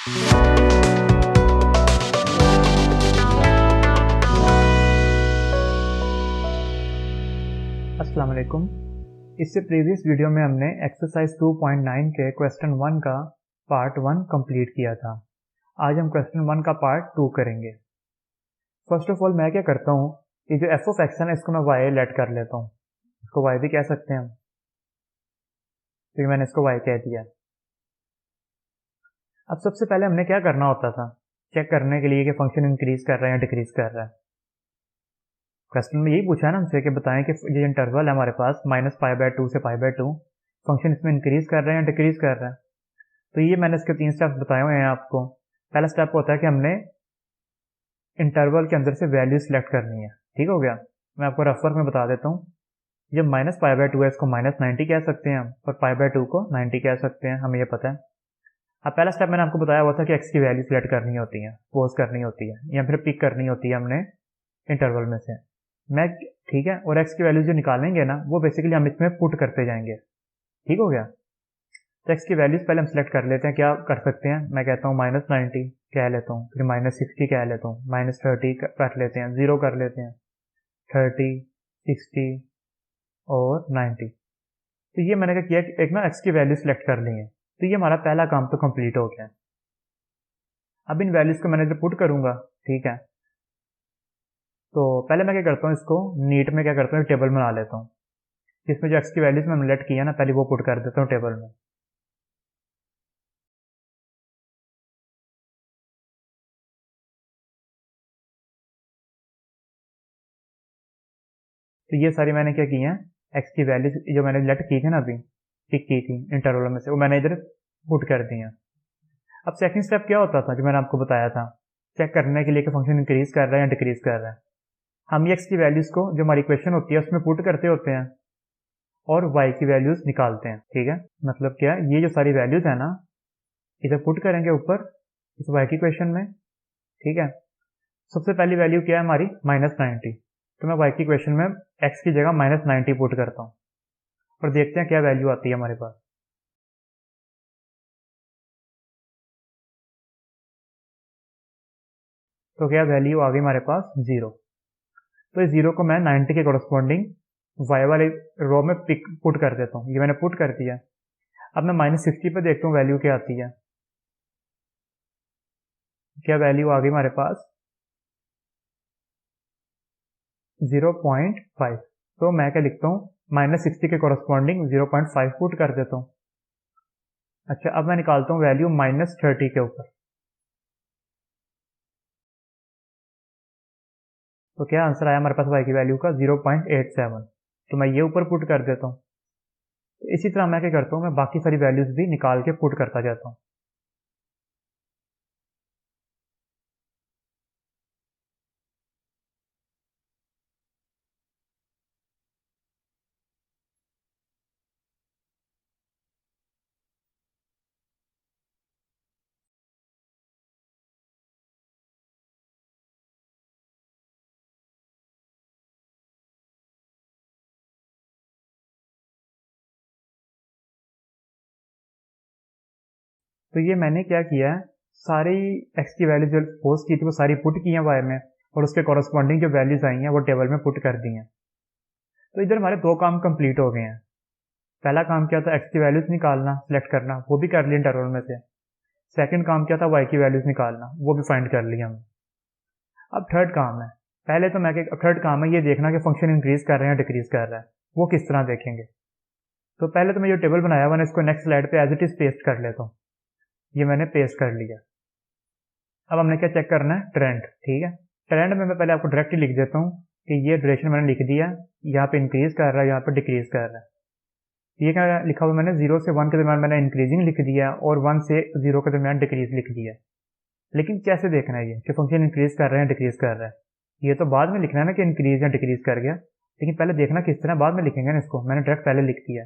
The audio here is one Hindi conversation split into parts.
अस्सलाम वालेकुम। इससे प्रीवियस वीडियो में हमने एक्सरसाइज 2.9 के क्वेश्चन 1 का पार्ट 1 कंप्लीट किया था। आज हम क्वेश्चन 1 का पार्ट 2 करेंगे। फर्स्ट ऑफ ऑल मैं क्या करता हूँ, ये जो एफ ऑफ एक्स है ना, इसको मैं वाई लेट कर लेता हूँ। इसको वाई भी कह सकते हैं हम, क्योंकि मैंने इसको वाई कह दिया। अब सबसे पहले हमने क्या करना होता था, चेक करने के लिए कि फंक्शन इंक्रीज कर रहा है या डिक्रीज कर रहा है। क्वेश्चन में यही पूछा है ना हमसे कि बताएं कि ये इंटरवल है हमारे पास -π/2 से π/2, फंक्शन इसमें इंक्रीज कर रहा है या डिक्रीज कर रहा है। तो ये मैंने इसके 3 स्टेप्स बताए हुए हैं आपको। पहला स्टेप होता है कि हमने इंटरवल के अंदर से वैल्यू सिलेक्ट करनी है। ठीक हो गया, मैं आपको रफ वर्क में बता देता हूँ। जब -π/2 है, इसको -90 कह सकते हैं हम, और π/2 को 90 कह सकते हैं, हमें ये पता है। अब पहला स्टेप मैंने आपको बताया हुआ था कि एक्स की वैल्यू सिलेक्ट करनी होती है, पोज करनी होती है, या फिर पिक करनी होती है हमने इंटरवल में से। मैं ठीक है, और एक्स की वैल्यू जो निकालेंगे ना, वो बेसिकली हम इसमें पुट करते जाएंगे। ठीक हो गया, तो एक्स की वैल्यूज पहले हम सिलेक्ट कर लेते हैं। क्या कर सकते हैं, मैं कहता हूँ -90 कह लेता हूँ, फिर -60 कह लेता हूँ, -30 कर लेते हैं, 0 कर लेते हैं, 30, 60 और 90। तो ये मैंने क्या किया कि एक ना एक्स की वैल्यू सिलेक्ट कर ली है। तो ये हमारा पहला काम तो कंप्लीट हो गया। अब इन वैल्यूज को मैंने इधर पुट करूंगा। ठीक है, तो पहले मैं क्या करता हूँ, इसको नीट में क्या करता हूँ, टेबल बना लेता हूँ, जिसमें जो एक्स की वैल्यूज मैंने लेट किया ना, पहले वो पुट कर देता हूँ टेबल में। तो ये सारी मैंने क्या की है, एक्स की वैल्यूज जो मैंने लेट की थी ना, अभी पिक की थी इंटरवल में से, वो मैंने इधर पुट कर दी है। अब सेकंड स्टेप क्या होता था, जो मैंने आपको बताया था, चेक करने के लिए कि फंक्शन इंक्रीज कर रहा है या डिक्रीज कर रहा है। हम ये एक्स की वैल्यूज को जो हमारी इक्वेशन होती है उसमें पुट करते होते हैं और वाई की वैल्यूज निकालते हैं। ठीक है, मतलब क्या, ये जो सारी वैल्यूज है ना, इधर पुट करेंगे ऊपर इस वाई की इक्वेशन में। ठीक है, सबसे पहली वैल्यू क्या है हमारी, -90। तो मैं वाई की इक्वेशन में एक्स की जगह -90 पुट करता हूँ और देखते हैं क्या वैल्यू आती है हमारे पास। तो क्या वैल्यू आ गई हमारे पास, 0। तो इस 0 को मैं 90 के कॉरस्पॉन्डिंग वाई वाले रो में पुट कर देता हूँ। ये मैंने पुट कर दिया। अब मैं -60 पे देखता हूँ वैल्यू क्या आती है। क्या वैल्यू आ गई हमारे पास, 0.5। तो मैं क्या लिखता हूँ, -60 के कॉरस्पॉन्डिंग 0.5 पुट कर देता हूँ। अच्छा, अब मैं निकालता हूँ वैल्यू -30 के ऊपर। तो क्या आंसर आया हमारे पास वाई की वैल्यू का, 0.87। तो मैं ये ऊपर पुट कर देता हूँ। तो इसी तरह मैं क्या करता हूँ, मैं बाकी सारी वैल्यूज भी निकाल के पुट करता जाता हूँ। तो ये मैंने क्या किया है, सारी एक्स की वैल्यू जो पोज की थी वो सारी पुट की है वाई में, और उसके कॉरस्पॉन्डिंग जो वैल्यूज आई हैं वो टेबल में पुट कर दी हैं। तो इधर हमारे 2 काम कंप्लीट हो गए हैं। पहला काम क्या था, एक्स की वैल्यूज निकालना, सिलेक्ट करना, वो भी कर लिया इंटरवल में से। सेकंड काम क्या था, वाई की वैल्यूज निकालना, वो भी फाइंड कर लिया हमने। अब थर्ड काम है, पहले तो मैं थर्ड काम है ये देखना कि फंक्शन इंक्रीज कर रहे हैं डिक्रीज कर रहा है, वो किस तरह देखेंगे। तो पहले तो मैं जो टेबल बनाया मैंने इसको नेक्स्ट स्लाइड पे एज इट इज पेस्ट कर लेता हूँ। ये मैंने पेस्ट कर लिया। अब हमने क्या चेक करना है, ट्रेंड। ठीक है, ट्रेंड में मैं पहले आपको डायरेक्ट ही लिख देता हूँ कि ये ड्यूरेशन मैंने लिख दिया, यहाँ पे इंक्रीज कर रहा है, यहाँ पे डिक्रीज कर रहा है। ये क्या लिखा हुआ मैंने, 0 से 1 के दरमियान मैंने इंक्रीजिंग लिख दिया और 1 से 0 के दरमियान डिक्रीज लिख दिया। लेकिन कैसे देखना है ये कि फंक्शन इंक्रीज कर रहे हैं डिक्रीज कर रहा है, ये तो बाद में लिखना है ना कि इंक्रीज या डिक्रीज कर गया, लेकिन पहले देखना किस तरह, बाद में लिखेंगे ना इसको। मैंने डायरेक्ट पहले लिख दिया।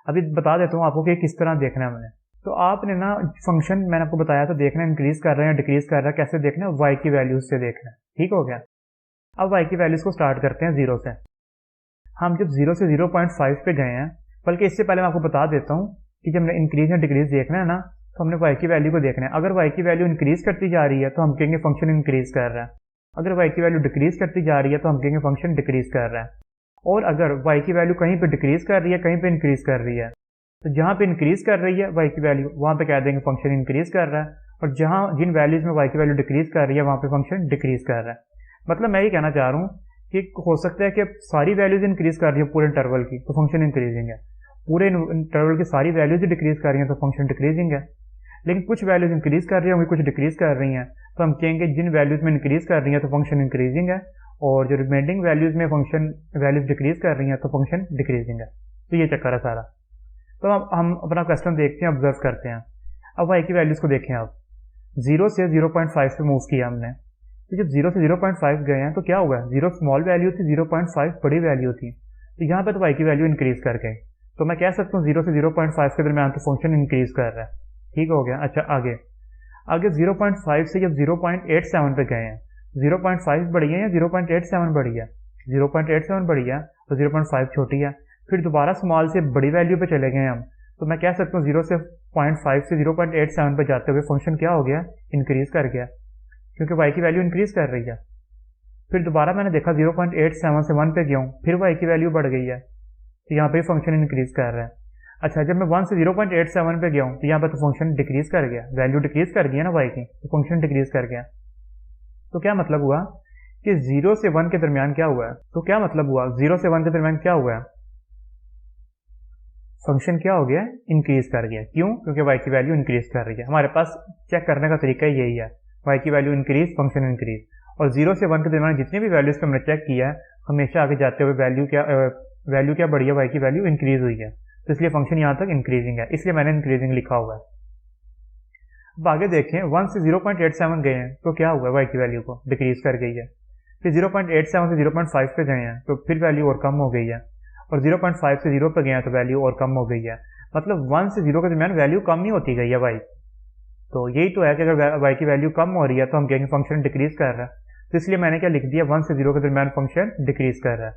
अभी बता देता हूँ आपको कि किस तरह देखना है मैंने। तो आपने ना फंक्शन मैंने आपको बताया था देखना इंक्रीज कर रहे हैं डिक्रीज कर रहा है, कैसे देखना है, वाई की वैल्यूज से देखना है। ठीक हो गया, अब वाई की वैल्यूज को स्टार्ट करते हैं 0 से। हम जब 0 से 0.5 पे गए हैं, बल्कि इससे पहले मैं आपको बता देता हूँ कि जब इंक्रीज या डिक्रीज देखना है ना, तो हमने y की वैल्यू को देखना है। अगर y की वैल्यू इंक्रीज करती जा रही है तो हम कहेंगे फंक्शन इंक्रीज कर रहा है। अगर y की वैल्यू डिक्रीज करती जा रही है तो हम कहेंगे फंक्शन डिक्रीज कर रहा है। और अगर y की वैल्यू कहीं पे डिक्रीज कर रही है, कहीं पे इंक्रीज कर रही है, तो जहाँ पे इंक्रीज कर रही है y की वैल्यू, वहाँ पे कह देंगे फंक्शन इंक्रीज कर रहा है, और जहाँ जिन वैल्यूज में y की वैल्यू डिक्रीज कर रही है वहाँ पे फंक्शन डिक्रीज कर रहा है। मतलब मैं ये कहना चाह रहा हूँ कि हो सकता है कि सारी वैल्यूज इंक्रीज कर रही है पूरे इंटरवल की तो फंक्शन इंक्रीजिंग है, पूरे इंटरवल की सारी वैल्यूज डिक्रीज कर रही हैं तो फंक्शन डिक्रीजिंग है, लेकिन कुछ वैल्यूज इंक्रीज कर रही होंगी, कुछ डिक्रीज कर रही हैं, तो हम कहेंगे जिन वैल्यूज में इंक्रीज कर रही हैं तो फंक्शन इंक्रीजिंग है, और जो रिमेंडिंग वैल्यूज में फंक्शन वैल्यूज डिक्रीज कर रही हैं तो फंक्शन डिक्रीजिंग है। तो ये चक्कर है सारा। तो अब हम अपना क्वेश्चन देखते हैं, ऑब्जर्व करते हैं। अब y की वैल्यूज को देखें। अब 0 से 0.5 पे मूव किया हमने, तो जब 0 से 0.5 गए हैं तो क्या हुआ? 0 स्मॉल वैल्यू थी, 0.5 बड़ी वैल्यू थी, तो यहाँ पे तो y की वैल्यू इंक्रीज कर गई, तो मैं कह सकता हूँ 0 से 0.5 के दरमियान तो फंक्शन इंक्रीज कर रहा है। ठीक हो गया। अच्छा, आगे 0.5 से जब 0.87 पे गए हैं, 0.5 बड़ी है या 0.87 बड़ी है? 0.87 बड़ी है, तो 0.5 छोटी है। फिर दोबारा स्मॉल से बड़ी वैल्यू पे चले गए हम, तो मैं कह सकता हूँ 0.5 से 0.87 पे जाते हुए फंक्शन क्या हो गया? इंक्रीज कर गया, क्योंकि y की वैल्यू इंक्रीज कर रही है। फिर दोबारा मैंने देखा 0.87 से 1 पे गया हूँ, फिर y की वैल्यू बढ़ गई है, तो यहाँ पे फंक्शन इंक्रीज कर रहा है। अच्छा, जब मैं 1 से 0.87 पे गया हूँ तो यहाँ पे तो फंक्शन डिक्रीज कर गया, वैल्यू डिक्रीज कर गई है ना y की, तो फंक्शन डिक्रीज कर गया। तो क्या मतलब हुआ कि 0 से 1 के दरमियान क्या हुआ है? तो क्या मतलब हुआ 0 से 1 के दरमियान क्या हुआ है? फंक्शन क्या हो गया? इंक्रीज कर गया। क्यों? क्योंकि y की वैल्यू इंक्रीज कर रही है। हमारे पास चेक करने का तरीका यही है, y की वैल्यू इंक्रीज, फंक्शन इंक्रीज। और 0 से 1 के दरमियान जितनी भी वैल्यूज को हमने चेक किया है, हमेशा आगे जाते हुए वैल्यू क्या बढ़ी है? y की वैल्यू इंक्रीज हुई है, तो इसलिए फंक्शन यहाँ तक इंक्रीजिंग है, इसलिए मैंने इंक्रीजिंग लिखा हुआ है। अब आगे देखें, 1 से 0.87 गए हैं तो क्या हुआ? y की वैल्यू को डिक्रीज कर गई है। फिर 0.87 से 0.5 पे गए हैं तो फिर वैल्यू और कम हो गई है, और 0.5 से 0 पे गए हैं तो वैल्यू और कम हो गई है। मतलब 1 से 0 के दरमियान वैल्यू कम नहीं होती गई है y। तो यही तो है कि अगर y की वैल्यू कम हो रही है तो हम कहेंगे फंक्शन डिक्रीज कर रहा है, तो इसलिए मैंने क्या लिख दिया? 1 से 0 के दरमियान फंक्शन डिक्रीज कर रहा है।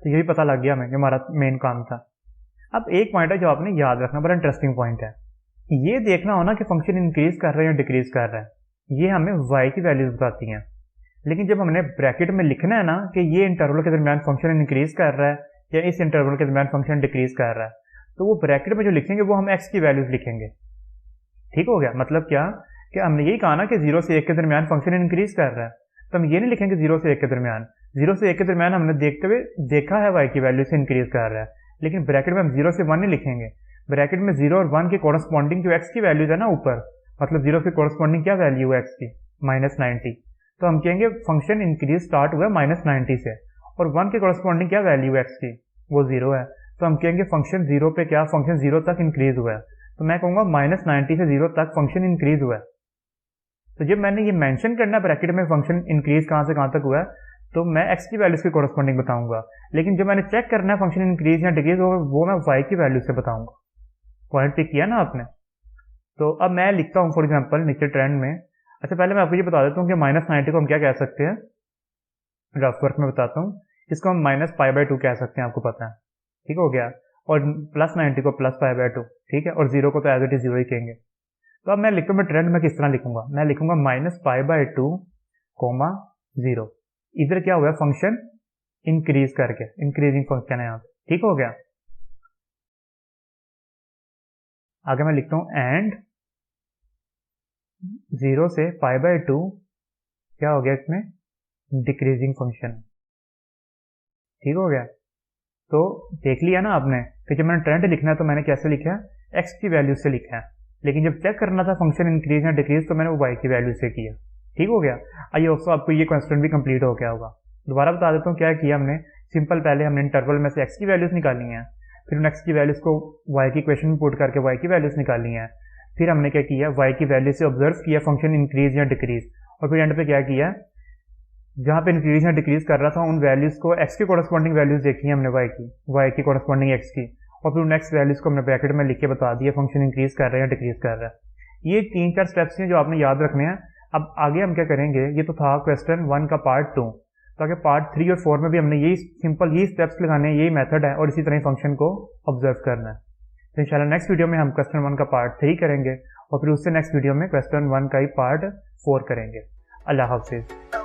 तो यही पता लग गया हमें कि हमारा मेन काम था। अब एक पॉइंट है जो आपने याद रखना, बड़ा इंटरेस्टिंग पॉइंट है, ये देखना होना कि फंक्शन इंक्रीज कर रहा है या डिक्रीज कर रहा है, ये हमें y की वैल्यूज बताती हैं। लेकिन जब हमने ब्रैकेट में लिखना है ना कि ये इंटरवल के दरमियान फंक्शन इंक्रीज कर रहा है या इस इंटरवल के दरमियान फंक्शन डिक्रीज कर रहा है, तो वो ब्रैकेट में जो लिखेंगे वो हम x की वैल्यूज लिखेंगे। ठीक हो गया? मतलब क्या कि हमने यही कहा ना कि 0 से 1 के दरमियान फंक्शन इंक्रीज कर रहा है, तो हम ये नहीं लिखेंगे 0 से 1 के दरमियान। 0 से 1 के दरमियान हमने देखते हुए देखा है y की वैल्यू से इंक्रीज कर रहा है, लेकिन ब्रैकेट में हम 0 से 1 नहीं लिखेंगे। ब्रैकेट में 0 और 1 के कॉरस्पॉन्डिंग जो x की वैल्यूज है ना ऊपर, मतलब 0 के कॉरस्पॉन्डिंग क्या वैल्यू है x की? -90। तो हम कहेंगे फंक्शन इंक्रीज स्टार्ट हुआ -90 से, और 1 के कॉरस्पॉन्डिंग क्या वैल्यू है x की? वो 0 है, तो हम कहेंगे फंक्शन 0 पे क्या? फंक्शन 0 तक इंक्रीज हुआ है, तो मैं कहूंगा -90 से 0 तक फंक्शन इंक्रीज हुआ है। तो जब मैंने ये मेंशन करना ब्रैकेट में फंक्शन इंक्रीज कहां से कहां तक हुआ है, तो मैं x की वैल्यूज के कॉरस्पॉन्डिंग बताऊंगा, लेकिन जब मैंने चेक करना है फंक्शन इंक्रीज या डिक्रीज होगा, वो मैं y की वैल्यू से बताऊंगा। पॉइंट पिक किया ना आपने? तो अब मैं लिखता हूं फॉर एग्जाम्पल नीचे ट्रेंड में। अच्छा, पहले मैं आपको ये बता देता हूँ कि -90 को हम क्या कह सकते हैं, रफ वर्क में बताता हूँ। इसको हम -π/2 कह सकते हैं, आपको पता है। ठीक हो गया? और +90 को +π/2, ठीक है, और 0 को तो एज इट इज 0 ही कहेंगे। तो अब मैं लिखता हूँ, मैं ट्रेंड में किस तरह लिखूंगा? मैं लिखूंगा -π/2, 0। इधर क्या हुआ? फंक्शन इंक्रीज करके, इंक्रीजिंग फंक्शन है यहाँ पे। ठीक हो गया? आगे मैं लिखता हूँ एंड 0 से π/2 क्या हो गया इसमें? Decreasing function. ठीक हो गया? तो देख लिया ना आपने कि जब मैंने ट्रेंड लिखना है तो मैंने कैसे लिखा है? x की वैल्यू से लिखा है, लेकिन जब चेक करना था फंक्शन इंक्रीज या डिक्रीज तो मैंने वो y की वैल्यू से किया। ठीक हो गया? आइए दोस्तों, आपको ये क्वेश्चन भी कंप्लीट हो गया होगा। दोबारा बता देता हूँ क्या किया हमने। सिंपल, पहले हमने इंटरवल में से x की वैल्यूज निकाली हैं, फिर उन x की वैल्यूज को y की इक्वेशन में पुट करके y की वैल्यूज निकाली हैं, फिर हमने क्या किया? y की वैल्यू से ऑब्जर्व किया फंक्शन इंक्रीज या डिक्रीज, और फिर एंड पे क्या किया? जहां पे इंक्रीज या डिक्रीज कर रहा था उन वैल्यूज को x की कॉरस्पॉन्डिंग वैल्यूज देखी हमने y की कॉरस्पॉन्डिंग x की, और फिर उन x वैल्यूज को हमने ब्रैकेट में लिख के बता दिया फंक्शन इंक्रीज कर रहा है या डिक्रीज कर रहा है। ये 3-4 स्टेप्स हैं जो आपने याद रखने हैं। अब आगे हम क्या करेंगे? ये तो था क्वेश्चन 1 का पार्ट 2, तो आगे पार्ट 3 और 4 में भी हमने यही सिंपल यही स्टेप्स लगाने हैं, यही मेथड है, और इसी तरह फंक्शन को ऑब्जर्व करना है। तो इंशाल्लाह नेक्स्ट वीडियो में हम क्वेश्चन 1 का पार्ट 3 करेंगे और फिर उससे नेक्स्ट वीडियो में क्वेश्चन 1 का ही पार्ट 4 करेंगे। अल्लाह हाफिज़।